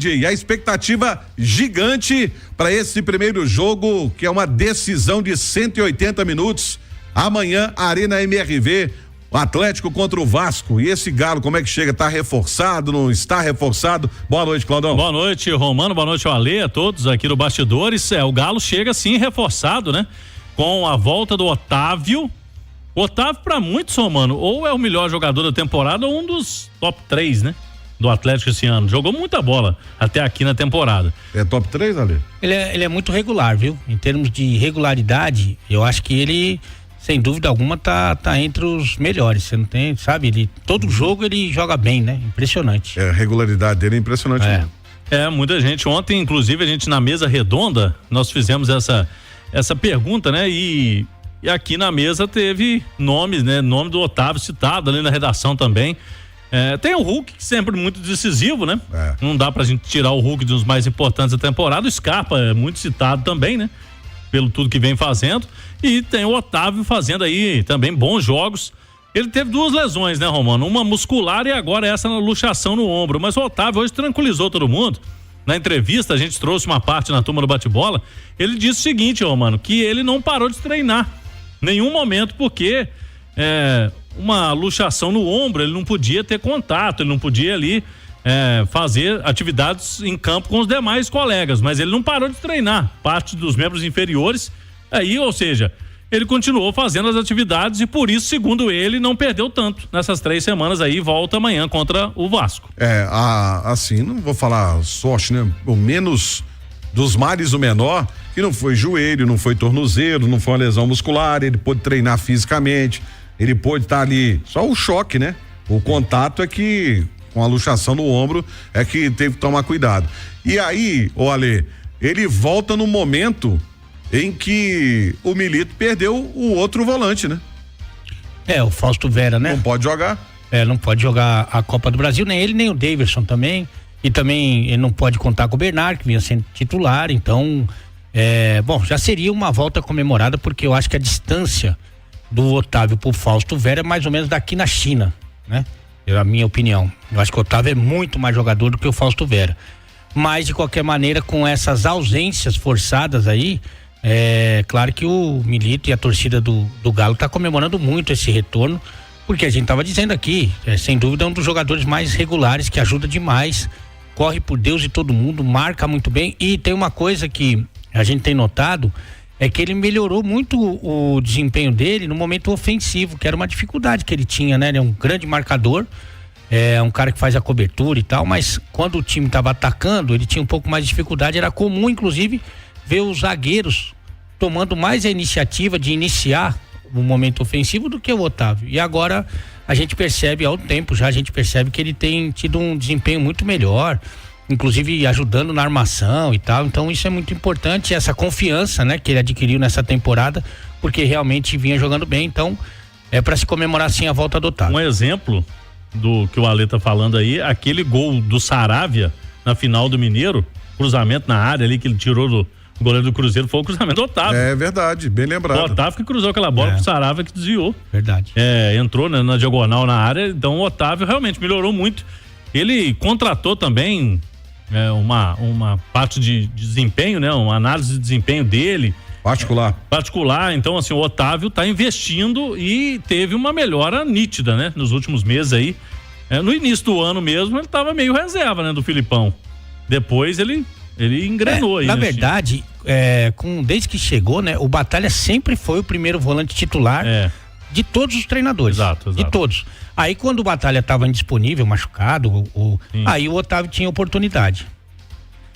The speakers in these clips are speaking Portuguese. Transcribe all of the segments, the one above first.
E a expectativa gigante para esse primeiro jogo, que é uma decisão de 180 minutos. Amanhã, Arena MRV, o Atlético contra o Vasco. E esse Galo, como é que chega? Tá reforçado, não está reforçado? Boa noite, Claudão. Boa noite, Romano. Boa noite, Ale, a todos aqui no Bastidores. O Galo chega sim reforçado, né? Com a volta do Otávio. Otávio, para muitos, Romano, ou é o melhor jogador da temporada ou um dos top 3, né? Do Atlético esse ano. Jogou muita bola até aqui na temporada. É top 3, Ale? Ele é muito regular, viu? Em termos de regularidade, eu acho que ele, sem dúvida alguma, tá entre os melhores. Você não tem, sabe? Todo jogo ele joga bem, né? Impressionante. A regularidade dele é impressionante. Muita gente. Ontem, inclusive, a gente na mesa redonda, nós fizemos essa pergunta, né? E aqui na mesa teve nomes, né? Nome do Otávio citado ali na redação também. Tem o Hulk, sempre muito decisivo, né? Não dá pra gente tirar o Hulk dos mais importantes da temporada. O Scarpa é muito citado também, né? Pelo tudo que vem fazendo. E tem o Otávio fazendo aí também bons jogos. Ele teve 2 lesões, né, Romano? Uma muscular e agora essa na luxação no ombro. Mas o Otávio hoje tranquilizou todo mundo. Na entrevista, a gente trouxe uma parte na turma do bate-bola. Ele disse o seguinte, Romano, que ele não parou de treinar. Nenhum momento, porque uma luxação no ombro, ele não podia ter contato, ele não podia ali fazer atividades em campo com os demais colegas, mas ele não parou de treinar, parte dos membros inferiores, ou seja, ele continuou fazendo as atividades e por isso, segundo ele, não perdeu tanto nessas 3 semanas aí, volta amanhã contra o Vasco. Assim, não vou falar sorte, né? O menos dos males o menor, que não foi joelho, não foi tornozelo, não foi uma lesão muscular, ele pôde treinar fisicamente, ele pôde estar ali, só o choque, né? O contato é que, com a luxação no ombro, é que teve que tomar cuidado. E aí, Ale, ele volta no momento em que o Milito perdeu o outro volante, né? O Fausto Vera, né? Não pode jogar. Não pode jogar a Copa do Brasil, nem ele, nem o Daverson também. E também ele não pode contar com o Bernard, que vinha sendo titular, então, já seria uma volta comemorada, porque eu acho que a distância do Otávio pro Fausto Vera é mais ou menos daqui na China, né? A minha opinião. Eu acho que o Otávio é muito mais jogador do que o Fausto Vera. Mas, de qualquer maneira, com essas ausências forçadas aí, claro que o Milito e a torcida do Galo tá comemorando muito esse retorno, porque a gente tava dizendo aqui, sem dúvida é um dos jogadores mais regulares, que ajuda demais, corre por Deus e todo mundo, marca muito bem. E tem uma coisa que a gente tem notado, é que ele melhorou muito o desempenho dele no momento ofensivo, que era uma dificuldade que ele tinha, né? Ele é um grande marcador, um cara que faz a cobertura e tal, mas quando o time estava atacando, ele tinha um pouco mais de dificuldade. Era comum, inclusive, ver os zagueiros tomando mais a iniciativa de iniciar o momento ofensivo do que o Otávio. E agora a gente percebe, há um tempo já, a gente percebe que ele tem tido um desempenho muito melhor, inclusive ajudando na armação e tal. Então isso é muito importante, essa confiança, né, que ele adquiriu nessa temporada, porque realmente vinha jogando bem. Então é para se comemorar sim a volta do Otávio. Um exemplo do que o Ale tá falando aí, aquele gol do Saravia na final do Mineiro, cruzamento na área ali que ele tirou do goleiro do Cruzeiro, foi o cruzamento do Otávio. É verdade, bem lembrado. O Otávio que cruzou aquela bola pro Saravia, que desviou. Verdade. Entrou, né, na diagonal na área. Então o Otávio realmente melhorou muito. Ele contratou também uma parte de desempenho, né? Uma análise de desempenho dele. Particular. Então, assim, o Otávio tá investindo e teve uma melhora nítida, né? Nos últimos meses aí. No início do ano mesmo, ele tava meio reserva, né? Do Filipão. Depois ele engrenou aí. Na verdade, desde que chegou, né? O Batalha sempre foi o primeiro volante titular de todos os treinadores. Exato. De todos. Aí quando o Batalha estava indisponível, machucado, aí o Otávio tinha oportunidade.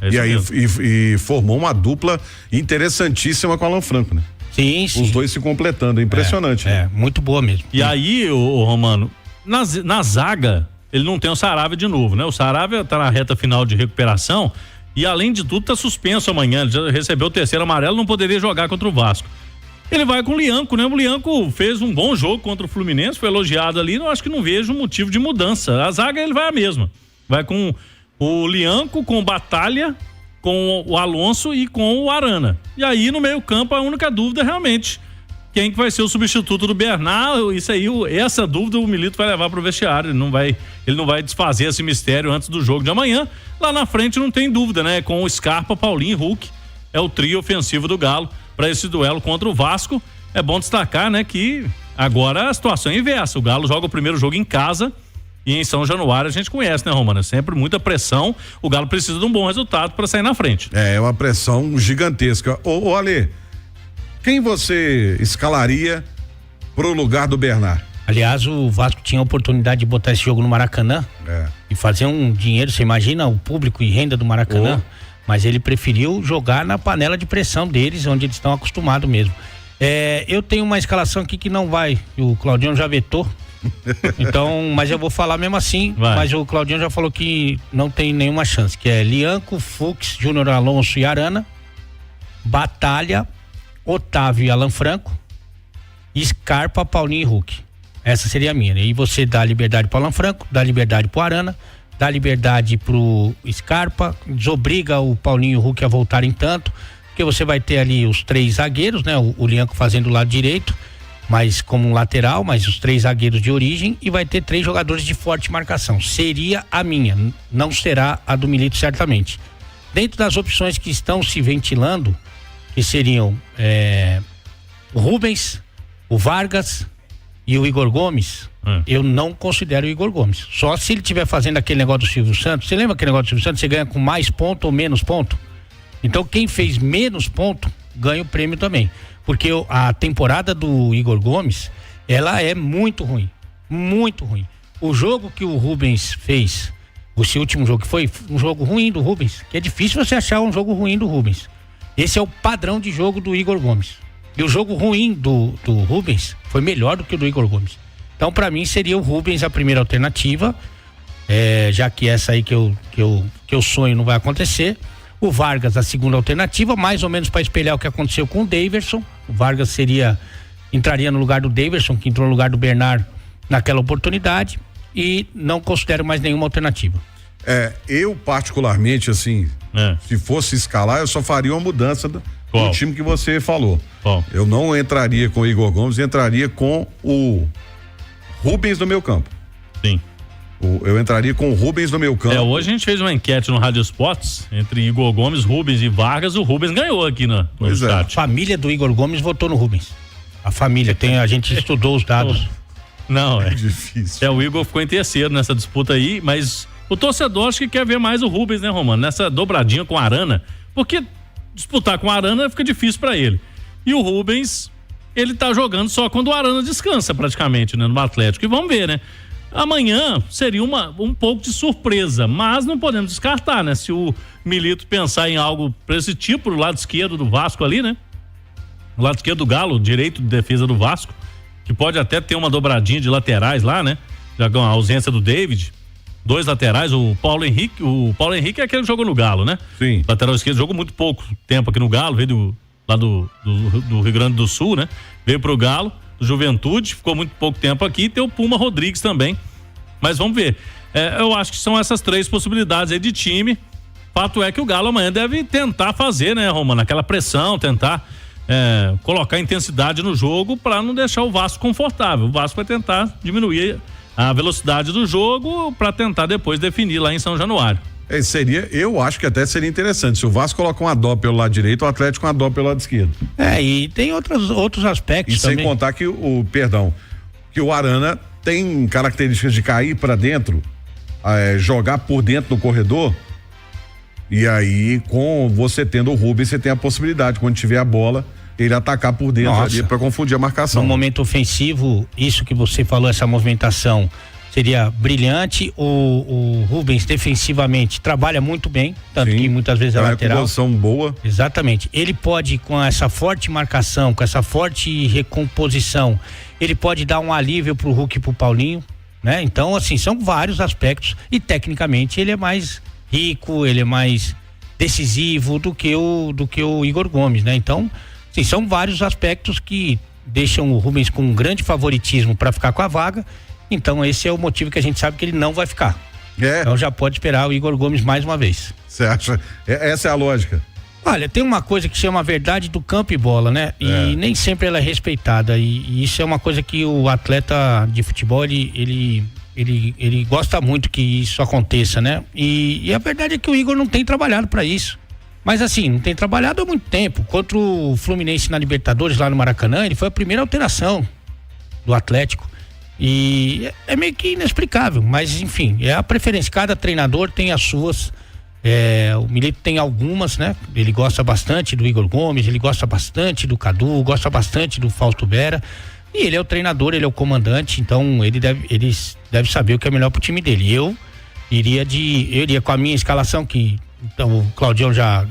E aí formou uma dupla interessantíssima com o Alan Franco, né? Sim. Os dois se completando, impressionante. Muito boa mesmo. E aí, o Romano, na zaga, ele não tem o Saravia de novo, né? O Saravia tá na reta final de recuperação e, além de tudo, tá suspenso amanhã. Ele já recebeu o 3º amarelo, não poderia jogar contra o Vasco. Ele vai com o Lianco, né? O Lianco fez um bom jogo contra o Fluminense, foi elogiado ali, eu acho que não vejo motivo de mudança. A zaga ele vai a mesma. Vai com o Lianco, com o Batalha, com o Alonso e com o Arana. E aí no meio campo a única dúvida realmente quem que vai ser o substituto do Bernard. Isso aí, essa dúvida o Milito vai levar pro vestiário, ele não vai desfazer esse mistério antes do jogo de amanhã. Lá na frente não tem dúvida, né? Com o Scarpa, Paulinho e Hulk, é o trio ofensivo do Galo para esse duelo contra o Vasco. É bom destacar, né, que agora a situação é inversa, o Galo joga o primeiro jogo em casa e em São Januário a gente conhece, né, Romana? Sempre muita pressão, o Galo precisa de um bom resultado para sair na frente. É uma pressão gigantesca. Ô Ale, quem você escalaria pro lugar do Bernard? Aliás, o Vasco tinha a oportunidade de botar esse jogo no Maracanã e fazer um dinheiro, você imagina o público e renda do Maracanã, mas ele preferiu jogar na panela de pressão deles, onde eles estão acostumados mesmo. Eu tenho uma escalação aqui que não vai, o Claudinho já vetou, então, mas eu vou falar mesmo assim, mas o Claudinho já falou que não tem nenhuma chance, que é Lianco, Fux, Júnior Alonso e Arana, Batalha, Otávio e Alan Franco, Scarpa, Paulinho e Hulk. Essa seria a minha, né? E você dá liberdade pro Alan Franco, dá liberdade pro Arana, dá liberdade pro Scarpa, desobriga o Paulinho e o Hulk a voltarem tanto, porque você vai ter ali os 3 zagueiros, né? O Lianco fazendo o lado direito, mas como um lateral, mas os 3 zagueiros de origem, e vai ter 3 jogadores de forte marcação. Seria a minha, não será a do Milito certamente. Dentro das opções que estão se ventilando, que seriam o Rubens, o Vargas e o Igor Gomes, eu não considero o Igor Gomes. Só se ele estiver fazendo aquele negócio do Silvio Santos. Você lembra aquele negócio do Silvio Santos? Você ganha com mais ponto ou menos ponto? Então quem fez menos ponto ganha o prêmio também. Porque a temporada do Igor Gomes, ela é muito ruim. Muito ruim. O jogo que o Rubens fez, esse último jogo, que foi um jogo ruim do Rubens, que é difícil você achar um jogo ruim do Rubens. Esse é o padrão de jogo do Igor Gomes. E o jogo ruim do Rubens foi melhor do que o do Igor Gomes. Então, para mim, seria o Rubens a primeira alternativa, já que essa aí que eu sonho não vai acontecer. O Vargas a segunda alternativa, mais ou menos para espelhar o que aconteceu com o Daverson. O Vargas entraria no lugar do Daverson, que entrou no lugar do Bernard naquela oportunidade, e não considero mais nenhuma alternativa. Eu particularmente, assim, se fosse escalar, eu só faria uma mudança do time que você falou. Eu não entraria com o Igor Gomes, entraria com o Rubens no meu campo. Sim. Eu entraria com o Rubens no meu campo. Hoje a gente fez uma enquete no Rádio Spots entre Igor Gomes, Rubens e Vargas. O Rubens ganhou aqui no chat. A família do Igor Gomes votou no Rubens. A família, a gente estudou os dados. Não, é difícil. O Igor ficou em terceiro nessa disputa aí, mas o torcedor acho que quer ver mais o Rubens, né, Romano? Nessa dobradinha com a Arana, porque disputar com a Arana fica difícil pra ele. E o Rubens, ele tá jogando só quando o Arana descansa praticamente, né, no Atlético. E vamos ver, né? Amanhã seria um pouco de surpresa, mas não podemos descartar, né? Se o Milito pensar em algo pra esse tipo, do lado esquerdo do Vasco ali, né? O lado esquerdo do Galo, direito de defesa do Vasco, que pode até ter uma dobradinha de laterais lá, né? Já com a ausência do David, 2 laterais, o Paulo Henrique é aquele que jogou no Galo, né? Sim. Lateral esquerdo jogou muito pouco tempo aqui no Galo, veio lá do Rio Grande do Sul, né? Veio pro Galo, do Juventude, ficou muito pouco tempo aqui, e tem o Puma Rodrigues também, mas vamos ver. Eu acho que são essas 3 possibilidades aí de time. Fato é que o Galo amanhã deve tentar fazer, né, Romano, aquela pressão, tentar colocar intensidade no jogo para não deixar o Vasco confortável. O Vasco vai tentar diminuir a velocidade do jogo para tentar depois definir lá em São Januário. Eu acho que até seria interessante se o Vasco colocar uma dó pelo lado direito, o Atlético uma dó pelo lado esquerdo. E tem outros aspectos e também. Sem contar que que o Arana tem características de cair para dentro, jogar por dentro do corredor, e aí com você tendo o Rubens, você tem a possibilidade, quando tiver a bola, ele atacar por dentro ali para confundir a marcação. No momento ofensivo, isso que você falou, essa movimentação seria brilhante. O Rubens defensivamente trabalha muito bem, tanto que muitas vezes é lateral. Uma posição boa. Exatamente. Ele pode, com essa forte marcação, com essa forte recomposição, ele pode dar um alívio pro Hulk e pro Paulinho, né? Então, assim, são vários aspectos, e tecnicamente ele é mais rico, ele é mais decisivo do que o Igor Gomes, né? Então, sim, são vários aspectos que deixam o Rubens com um grande favoritismo para ficar com a vaga. Então esse é o motivo que a gente sabe que ele não vai ficar. Então já pode esperar o Igor Gomes mais uma vez. Você acha? Essa é a lógica. Olha, tem uma coisa que chama verdade do campo e bola, né? E nem sempre ela é respeitada. E isso é uma coisa que o atleta de futebol, ele gosta muito que isso aconteça, né? E a verdade é que o Igor não tem trabalhado para isso. Mas assim, não tem trabalhado há muito tempo. Contra o Fluminense na Libertadores, lá no Maracanã, ele foi a primeira alteração do Atlético. E é meio que inexplicável, mas enfim, é a preferência. Cada treinador tem as suas. O Milito tem algumas, né? Ele gosta bastante do Igor Gomes, ele gosta bastante do Cadu, gosta bastante do Fausto Vera. E ele é o treinador, ele é o comandante, então ele deve saber o que é melhor pro time dele. Eu iria com a minha escalação, que então, o Claudião já...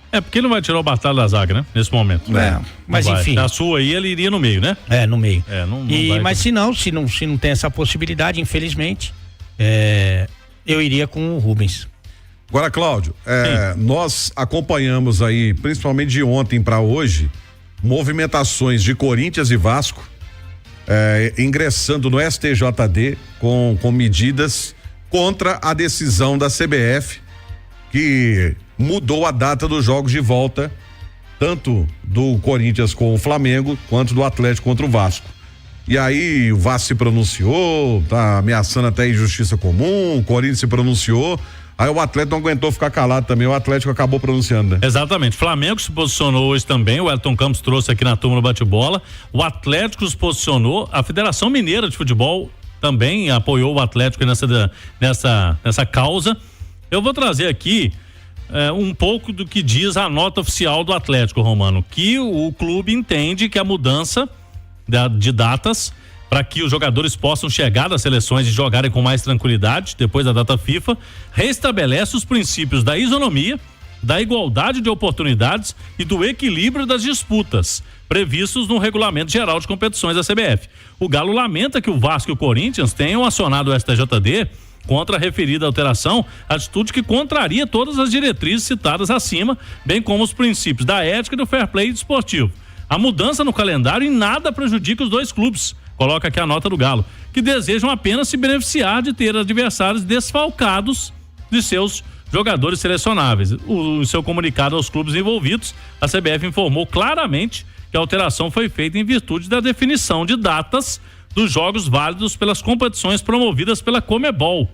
Porque ele não vai tirar o Batalha da zaga, né? Nesse momento. Mas enfim. A sua aí, ele iria no meio, né? No meio. Mas se não tem essa possibilidade, infelizmente, eu iria com o Rubens. Agora, Cláudio, nós acompanhamos aí, principalmente de ontem para hoje, movimentações de Corinthians e Vasco ingressando no STJD com medidas contra a decisão da CBF, que mudou a data dos jogos de volta, tanto do Corinthians com o Flamengo, quanto do Atlético contra o Vasco. E aí o Vasco se pronunciou, tá ameaçando até injustiça comum, o Corinthians se pronunciou, aí o Atlético não aguentou ficar calado também, o Atlético acabou pronunciando, né? Exatamente, o Flamengo se posicionou hoje também, o Elton Campos trouxe aqui na turma no bate-bola, o Atlético se posicionou, a Federação Mineira de Futebol também apoiou o Atlético nessa causa. Eu vou trazer aqui um pouco do que diz a nota oficial do Atlético, Romano, que o clube entende que a mudança de datas para que os jogadores possam chegar das seleções e jogarem com mais tranquilidade depois da data FIFA, restabelece os princípios da isonomia, da igualdade de oportunidades e do equilíbrio das disputas previstos no Regulamento Geral de Competições da CBF. O Galo lamenta que o Vasco e o Corinthians tenham acionado o STJD contra a referida alteração, atitude que contraria todas as diretrizes citadas acima, bem como os princípios da ética e do fair play desportivo. A mudança no calendário em nada prejudica os dois clubes, coloca aqui a nota do Galo, que desejam apenas se beneficiar de ter adversários desfalcados de seus jogadores selecionáveis. O seu comunicado aos clubes envolvidos, a CBF informou claramente que a alteração foi feita em virtude da definição de datas dos jogos válidos pelas competições promovidas pela Conmebol,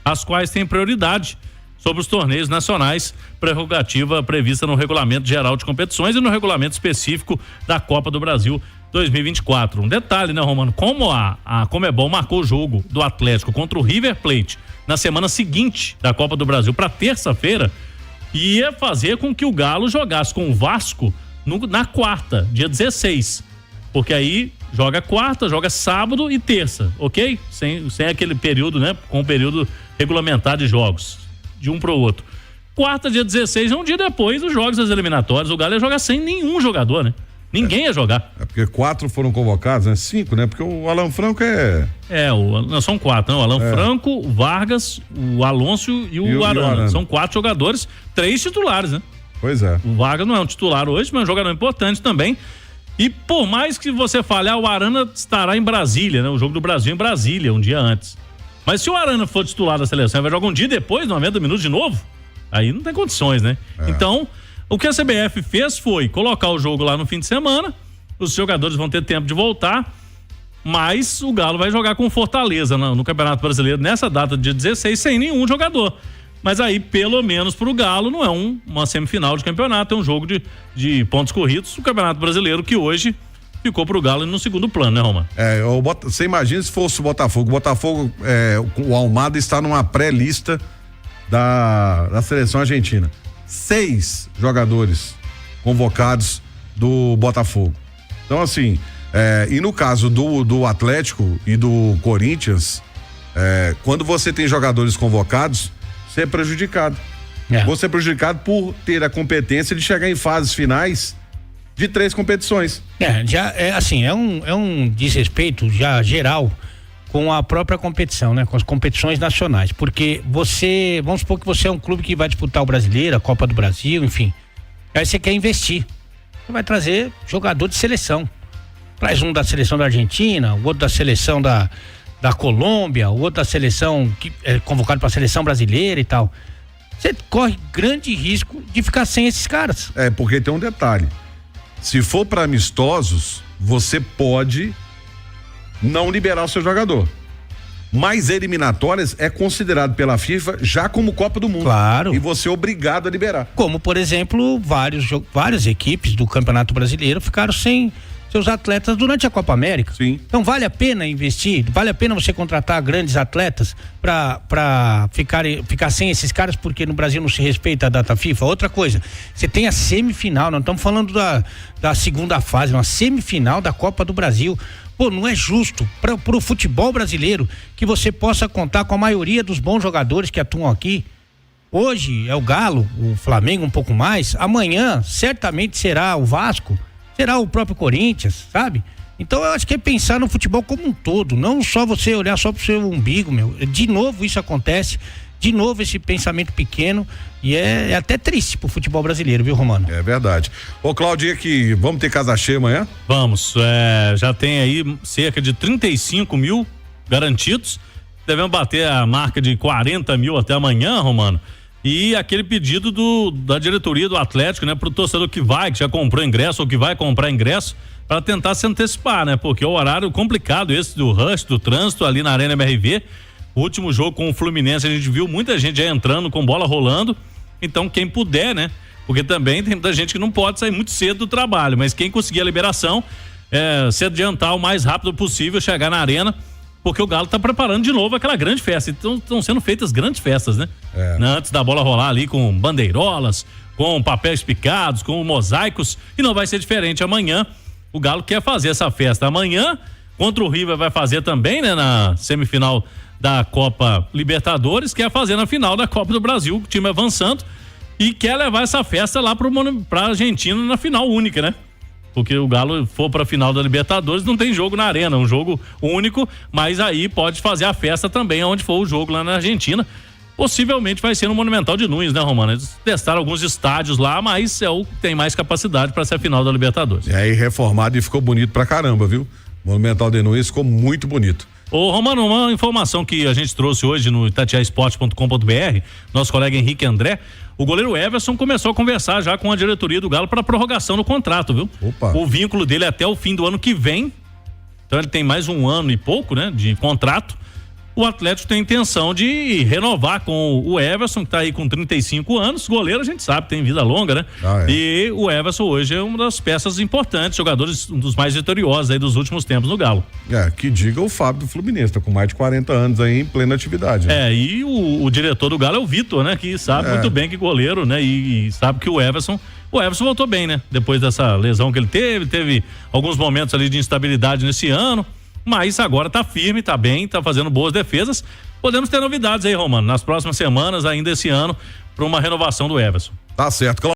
as quais têm prioridade sobre os torneios nacionais, prerrogativa prevista no Regulamento Geral de Competições e no regulamento específico da Copa do Brasil 2024. Um detalhe, né, Romano? Como a Conmebol marcou o jogo do Atlético contra o River Plate na semana seguinte da Copa do Brasil para terça-feira, ia fazer com que o Galo jogasse com o Vasco na quarta, dia 16. Porque aí joga quarta, joga sábado e terça, ok? Sem aquele período, né? Com o período regulamentar de jogos, de um pro outro. Quarta, dia 16, é um dia depois dos jogos das eliminatórias. O Galo ia jogar sem nenhum jogador, né? Ninguém ia jogar. Porque 4 foram convocados, né? 5, né? Porque o Alan Franco não, são 4, né? O Alan Franco, o Vargas, o Alonso e o Arana. São 4 jogadores, 3 titulares, né? Pois é. O Vargas não é um titular hoje, mas é um jogador importante também. E por mais que você fale, o Arana estará em Brasília, né? O jogo do Brasil em Brasília, um dia antes. Mas se o Arana for titular da seleção e vai jogar um dia depois, 90 minutos de novo, aí não tem condições, né? Então, o que a CBF fez foi colocar o jogo lá no fim de semana, os jogadores vão ter tempo de voltar, mas o Galo vai jogar com Fortaleza no Campeonato Brasileiro nessa data de 16 sem nenhum jogador. Mas aí, pelo menos pro Galo, não é uma semifinal de campeonato, é um jogo de pontos corridos, o Campeonato Brasileiro, que hoje ficou pro Galo no segundo plano, né, Roma? Você imagina se fosse o Botafogo. O Botafogo, o Almada está numa pré-lista da seleção argentina. 6 jogadores convocados do Botafogo. Então, assim, e no caso do Atlético e do Corinthians, quando você tem jogadores convocados, você é prejudicado. Você é prejudicado por ter a competência de chegar em fases finais de 3 competições. É um desrespeito já geral com a própria competição, né? Com as competições nacionais, porque vamos supor que você é um clube que vai disputar o Brasileiro, a Copa do Brasil, enfim, aí você quer investir, você vai trazer jogador de seleção, traz um da seleção da Argentina, o outro da seleção da Colômbia, o outro da seleção que é convocado para a seleção brasileira e tal. você corre grande risco de ficar sem esses caras. Porque tem um detalhe. Se for para amistosos, você pode não liberar o seu jogador. Mas eliminatórias é considerado pela FIFA já como Copa do Mundo. Claro. E você é obrigado a liberar. Como, por exemplo, várias equipes do Campeonato Brasileiro ficaram sem seus atletas durante a Copa América. Sim. Então vale a pena investir, vale a pena você contratar grandes atletas para ficar sem esses caras, porque no Brasil não se respeita a data FIFA. Outra coisa, você tem a semifinal, não estamos falando da segunda fase, uma semifinal da Copa do Brasil. Pô, não é justo para o futebol brasileiro que você possa contar com a maioria dos bons jogadores que atuam aqui. Hoje é o Galo, o Flamengo um pouco mais, amanhã certamente será o Vasco, será o próprio Corinthians, sabe? Então eu acho que é pensar no futebol como um todo, não só você olhar só pro seu umbigo, meu. De novo isso acontece, de novo esse pensamento pequeno, e é até triste pro futebol brasileiro, viu, Romano? É verdade. Ô, Claudinha, que vamos ter casa cheia amanhã? Vamos, já tem aí cerca de 35 mil garantidos, devemos bater a marca de 40 mil até amanhã, Romano. E aquele pedido da diretoria do Atlético, né, pro torcedor que já comprou ingresso ou que vai comprar ingresso, para tentar se antecipar, né? Porque o horário complicado esse do rush, do trânsito ali na Arena MRV. O último jogo com o Fluminense, a gente viu muita gente já entrando com bola rolando. Então, quem puder, né? Porque também tem muita gente que não pode sair muito cedo do trabalho, mas quem conseguir a liberação, se adiantar o mais rápido possível, chegar na arena, porque o Galo tá preparando de novo aquela grande festa. Então estão sendo feitas grandes festas, né? Antes da bola rolar ali com bandeirolas, com papéis picados, com mosaicos, e não vai ser diferente amanhã. O Galo quer fazer essa festa amanhã, contra o River vai fazer também, né? Na semifinal da Copa Libertadores, quer fazer na final da Copa do Brasil, o time avançando, e quer levar essa festa lá pra Argentina na final única, né? Porque o Galo for pra final da Libertadores, não tem jogo na arena, um jogo único, mas aí pode fazer a festa também onde for o jogo lá na Argentina. Possivelmente vai ser no Monumental de Nunes, né, Romano? Eles testaram alguns estádios lá, mas é o que tem mais capacidade para ser a final da Libertadores. E aí reformado e ficou bonito pra caramba, viu? Monumental de Nunes ficou muito bonito. Ô, Romano, uma informação que a gente trouxe hoje no itatiaesporte.com.br, nosso colega Henrique André, o goleiro Everson começou a conversar já com a diretoria do Galo para prorrogação do contrato, viu? Opa. O vínculo dele é até o fim do ano que vem, então ele tem mais um ano e pouco, né, de contrato. O Atlético tem intenção de renovar com o Everson, que tá aí com 35 anos, goleiro a gente sabe, tem vida longa, né? E o Everson hoje é uma das peças importantes, jogadores, um dos mais vitoriosos aí dos últimos tempos no Galo. Que diga o Fábio do Fluminense, tá com mais de 40 anos aí em plena atividade. Né? E o diretor do Galo é o Vitor, né? Que sabe muito bem que goleiro, né? E sabe que o Everson voltou bem, né? Depois dessa lesão que ele teve alguns momentos ali de instabilidade nesse ano, mas agora tá firme, tá bem, tá fazendo boas defesas. Podemos ter novidades aí, Romano, nas próximas semanas, ainda esse ano, para uma renovação do Everson. Tá certo, Cláudio.